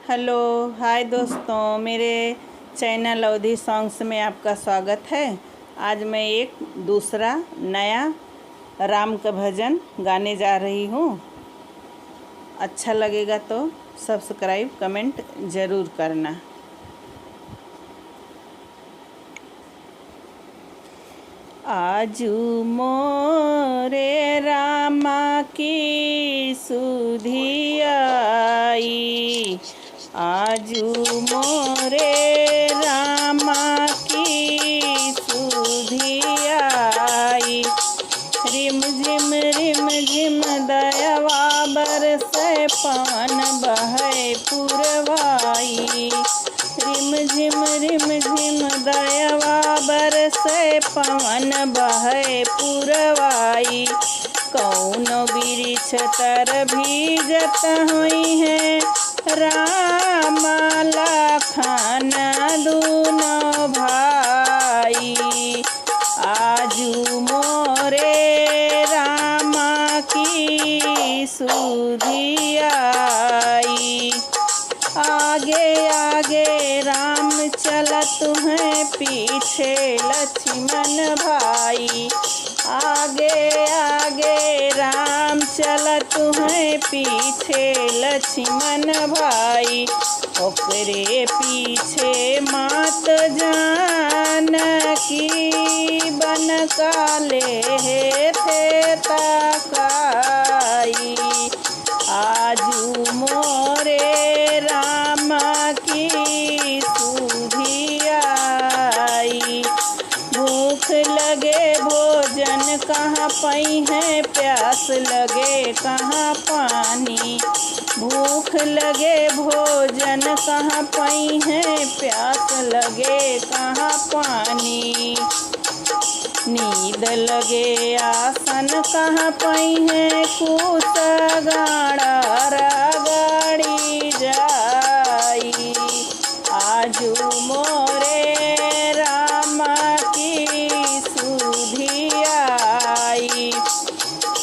Hello hi दोस्तों, मेरे channel अवधि सॉन्ग्स में आपका स्वागत है। आज मैं एक दूसरा नया राम का भजन गाने जा रही हूँ। अच्छा लगेगा तो सब्सक्राइब कमेंट ज़रूर करना। आजू मोरे रामा की सुधि आई, आजू मोरे रामा की सुधि आई। रिम झिम दयावा बरसे पान बहे पुरवाई। रिम झिम दयावा बरसे पवन बहे पुरवाई। कौनो बिरिछ तर भीजत हुई है, राम लखन दूनो भाई। आजू मोरे रामा की सुधि आई। आगे आगे राम चलत हैं, पीछे लक्ष्मण भाई। आगे आगे राम चलत हैं, पीछे लक्ष्मण भाई। ओकरे पीछे मात जानकी बन काले थे ताकाई। आजू मोरे रामा की सुधि आई। भूख लगे भोजन कहाँ पई है, प्यास लगे कहाँ पानी। भूख लगे भोजन कहाँ पई है, प्यास लगे कहाँ पानी। नींद लगे आसन कहाँ पई है, कूस गाड़ा गाड़ी जाई। आजू मोरे रामा की सुधि आई।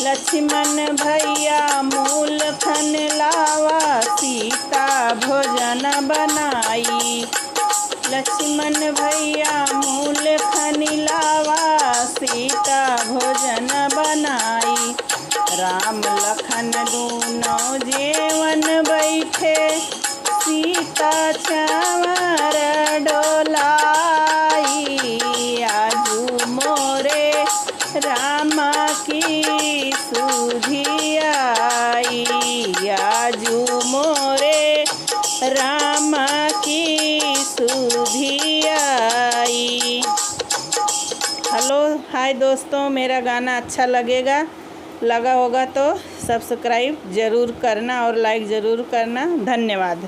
लक्ष्मण भैया मूल खन लावा, सीता भोजन बनाई। लक्ष्मण भैया मूल खन लावा, सीता भोजन बनाई। राम लखन दूनो जेवन बैठे, सीता चंवर डोलाई। आजू मोरे रामा की सुधि आई। आजू मोरे रामा की सुधि आई। हेलो हाय दोस्तों, मेरा गाना अच्छा लगा होगा तो सब्सक्राइब ज़रूर करना और लाइक ज़रूर करना। धन्यवाद।